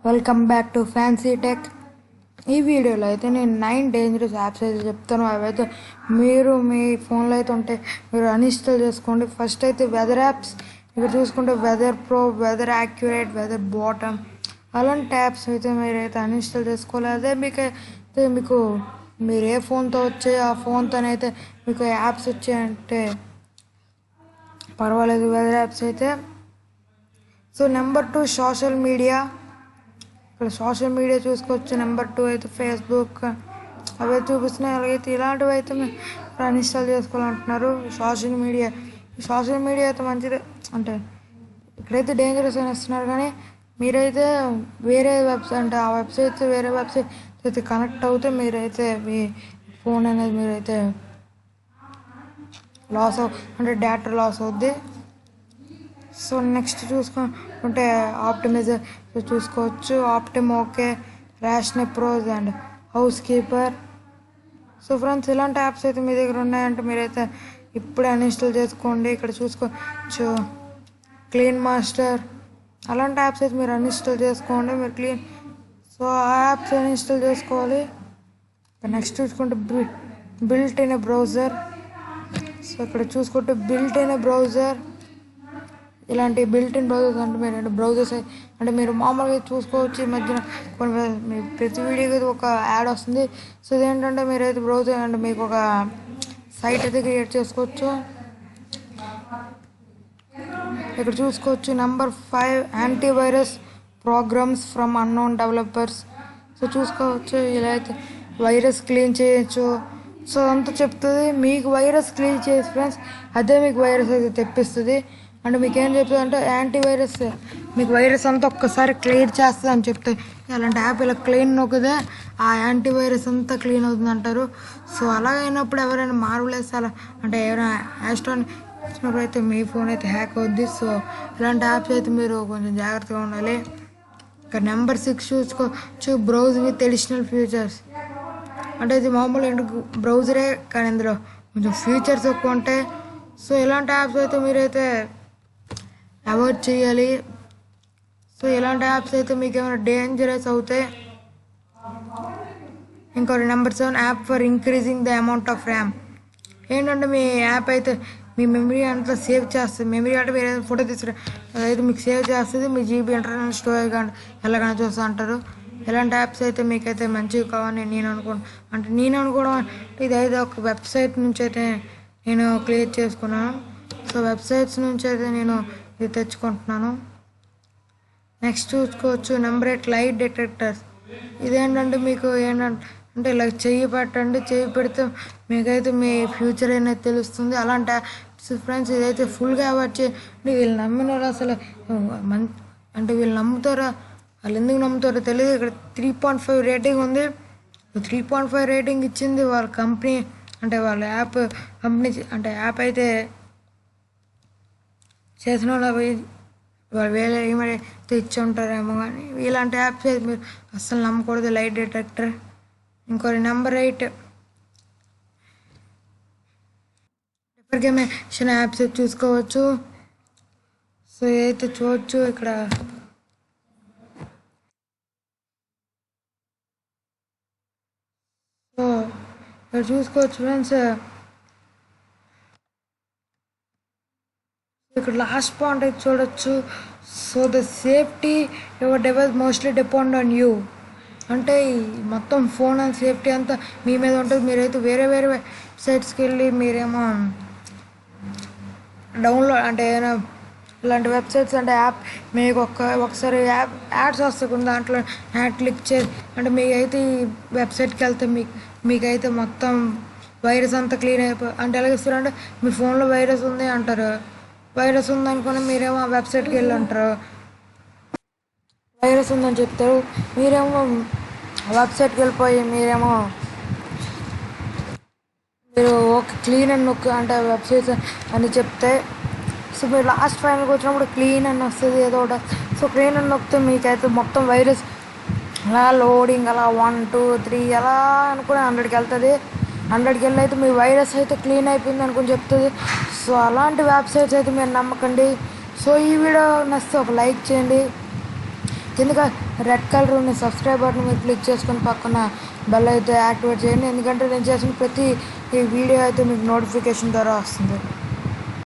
Welcome back to fancy tech. ఈ వీడియోలో అయితే నేను 9 డేంజరస్ యాప్స్ అయితే చెప్తాను. అవైతే మీరు మీ ఫోన్లో అయితే ఉంటే మీరు అన్ఇన్స్టాల్ చేసుకోండి. ఫస్ట్ అయితే వెదర్ యాప్స్. ఇక్కడ చూసుకుంటే weather pro, weather accurate, weather bottom అలాంటి యాప్స్ అయితే మీరైతే అన్ఇన్స్టాల్ చేసుకోవాలి. అదే మీకు మీరు ఏ ఫోన్తో వచ్చాయో ఆ ఫోన్తోనైతే మీకు యాప్స్ వచ్చాయంటే పర్వాలేదు వెదర్ యాప్స్ అయితే. So number 2 social media. ఇక్కడ సోషల్ మీడియా చూసుకోవచ్చు. నెంబర్ 2 అయితే ఫేస్బుక్ అవే చూపిస్తున్నాయి. అలాగైతే ఇలాంటివి అయితే మీరు అన్ఇన్స్టాల్ చేసుకోవాలంటున్నారు. సోషల్ మీడియా అయితే మంచిది. అంటే ఇక్కడైతే డేంజరస్ అని ఇస్తున్నారు, కానీ మీరైతే వేరే వెబ్సైట్ అంటే ఆ వెబ్సైట్ వేరే వెబ్సైట్ అయితే కనెక్ట్ అవుతే మీరైతే మీ ఫోన్ అనేది మీరైతే అంటే డేటా లాస్ అవుద్ది. సో నెక్స్ట్ చూసుకుంటే ఆప్టిమైజర్ చూసుకోవచ్చు. Okay, rational pros and housekeeper. So friends, ఇలాంటి యాప్స్ అయితే మీ దగ్గర ఉన్నాయంటే మీరైతే ఇప్పుడే అన్ఇన్స్టాల్ చేసుకోండి. ఇక్కడ చూసుకోవచ్చు క్లీన్ మాస్టర్. అలాంటి యాప్స్ అయితే మీరు అన్ఇన్స్టాల్ చేసుకోండి. మీరు సో ఆ యాప్స్ అన్ఇన్స్టాల్ చేసుకోవాలి. నెక్స్ట్ చూసుకుంటే బిల్ట్ ఇన్ బ్రౌజర్. సో ఇక్కడ చూసుకుంటే బిల్ట్ ఇన్ బ్రౌజర్. ఇలాంటి బిల్ట్ ఇన్ బ్రౌజర్స్ అంటే మీరు బ్రౌజర్స్ అంటే మీరు మామూలుగా చూసుకోవచ్చు. ఈ మధ్యన మీ ప్రతి వీడియోకి ఒక యాడ్ వస్తుంది. సో ఇదేంటంటే మీరైతే బ్రౌజర్ అంటే మీకు ఒక సైట్ అయితే క్రియేట్ చేసుకోవచ్చు. ఇక్కడ చూసుకోవచ్చు number 5 antivirus programs from unknown developers. So చూసుకోవచ్చు ఇలా అయితే వైరస్ క్లీన్ చేయొచ్చు. సో అంతా చెప్తుంది. మీకు వైరస్ క్లీన్ చేయొచ్చు ఫ్రెండ్స్. అదే మీకు వైరస్ అయితే తెప్పిస్తుంది. అంటే మీకు ఏం చెప్తుంది అంటే యాంటీవైరస్ మీకు వైరస్ అంతా ఒక్కసారి క్లియర్ చేస్తుంది అని చెప్తే అలాంటి యాప్ ఇలా క్లీన్ నొక్కదే ఆ యాంటీవైరస్ అంతా క్లీన్ అవుతుంది అంటారు. సో అలాగైనప్పుడు ఎవరైనా మార్వలెస్ అలా అంటే ఎవరైనా యాస్ట్రాన్ ఇచ్చినప్పుడు అయితే మీ ఫోన్ అయితే హ్యాక్ అవుద్ది. సో ఇలాంటి యాప్స్ అయితే మీరు కొంచెం జాగ్రత్తగా ఉండాలి. ఇక నెంబర్ 6 చూసుకోవచ్చు బ్రౌజ్ విత్ అడిషనల్ ఫీచర్స్. అంటే ఇది మామూలు ఎందుకు బ్రౌజరే, కానీ ఇందులో కొంచెం ఫీచర్స్ ఎక్కువ ఉంటాయి. సో ఇలాంటి యాప్స్ అయితే మీరైతే అవాయిడ్ చేయాలి. సో ఇలాంటి యాప్స్ అయితే మీకు ఏమైనా డేంజరస్ అవుతాయి. ఇంకోటి number 7 app for increasing the amount of RAM. ఏంటంటే మీ యాప్ అయితే మీ మెమరీ అంతా సేవ్ చేస్తుంది. మెమరీ అంటే మీరు ఏదైనా ఫోటో తీసుకురా అదైతే మీకు సేవ్ చేస్తుంది. మీ జీబీ ఇంటర్నల్ స్టోరేజ్ కానీ ఎలాగైనా చూస్తూ అంటారు. ఇలాంటి యాప్స్ అయితే మీకైతే మంచివి కావాలని నేను అనుకోవడం ఇదైతే ఒక వెబ్సైట్ నుంచి అయితే నేను క్లియర్ చేసుకున్నాను. సో వెబ్సైట్స్ నుంచి అయితే నేను ఇది తెచ్చుకుంటున్నాను. నెక్స్ట్ చూసుకోవచ్చు నెంబర్ 8 లైట్ డిటెక్టర్స్. ఇదేంటంటే మీకు ఏంటంటే ఇలా చెయ్యి పెడితే మీకైతే మీ ఫ్యూచర్ అనేది తెలుస్తుంది. అలాంటి ఫ్రెండ్స్ ఇదైతే ఫుల్గా అవాయిడ్ చేయండి. వీళ్ళు నమ్మిన వాళ్ళు అసలు అంటే వీళ్ళు నమ్ముతారా, వాళ్ళు ఎందుకు నమ్ముతారో తెలియదు. ఇక్కడ 3.5 రేటింగ్ ఉంది. 3.5 రేటింగ్ ఇచ్చింది వాళ్ళ కంపెనీ, అంటే వాళ్ళ కంపెనీ అంటే యాప్ అయితే చేసిన వాళ్ళు వేరే ఏమైతే ఇచ్చి ఉంటారేమో, కానీ ఇలాంటి యాప్స్ అయితే మీరు అస్సలు నమ్మకూడదు. Light detector. ఇంకోటి నెంబర్ 8 డిఫర్గేషన్ యాప్స్ చూసుకోవచ్చు. సో ఏదైతే చూడవచ్చు ఇక్కడ చూసుకోవచ్చు ఫ్రెండ్స్. ఇక్కడ లాస్ట్ పాయింట్ అయితే చూడొచ్చు. So the safety your device mostly depend on you. అంటే మొత్తం ఫోన్ అండ్ సేఫ్టీ అంతా మీ మీద ఉంటుంది. మీరైతే వేరే వెబ్సైట్స్కి వెళ్ళి మీరేమో డౌన్లోడ్ అంటే ఏదైనా ఇలాంటి వెబ్సైట్స్ అంటే యాప్ మీకు ఒకసారి యాడ్స్ వస్తాయి, దాంట్లో యాడ్ క్లిక్ చేసి అంటే మీకైతే ఈ వెబ్సైట్కి వెళ్తే మీకైతే మొత్తం వైరస్ అంతా క్లీన్ అంటే ఎలాగిస్తారంటే మీ ఫోన్లో వైరస్ ఉంది అంటారు. వైరస్ ఉందనుకుని మీరేమో ఆ వెబ్సైట్కి వెళ్ళి అంటారు వైరస్ ఉందని చెప్తారు. మీరేమో వెబ్సైట్కి వెళ్ళిపోయి మీరు ఓకే క్లీన్ అని నొక్కు అంటే వెబ్సైట్స్ అని చెప్తే సో మీరు లాస్ట్ ఫైనల్కి వచ్చినప్పుడు క్లీన్ అని వస్తుంది ఏదో ఒకటి. సో క్లీన్ అని నొక్కితే మీకైతే మొత్తం వైరస్ అలా లోడింగ్ అలా 1 2 3 అలా అనుకుని 100కి వెళ్తుంది. 100కి వెళ్ళి అయితే మీ వైరస్ అయితే క్లీన్ అయిపోయింది అనుకుని చెప్తుంది. సో అలాంటి వెబ్సైట్స్ అయితే మీరు నమ్మకండి. సో ఈ వీడియో నచ్చితే ఒక లైక్ చేయండి. కిందగా రెడ్ కలర్ ఉన్న సబ్స్క్రైబ్ బటన్ మీరు క్లిక్ చేసుకొని పక్కన బెల్ అయితే యాక్టివేట్ చేయండి, ఎందుకంటే నేను చేసిన ప్రతి ఈ వీడియో అయితే మీకు నోటిఫికేషన్ ద్వారా వస్తుంది.